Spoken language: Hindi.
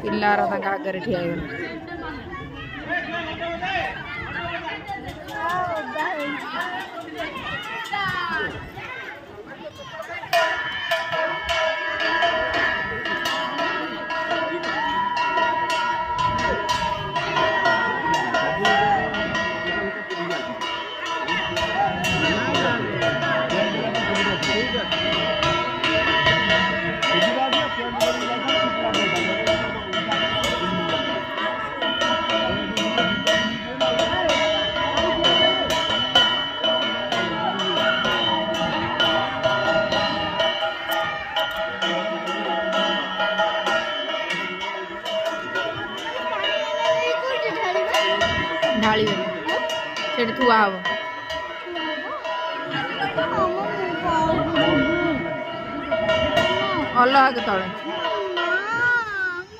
पिल्लारा तांका आगे ठिया होगला ढाली से थुआ हम अलग तले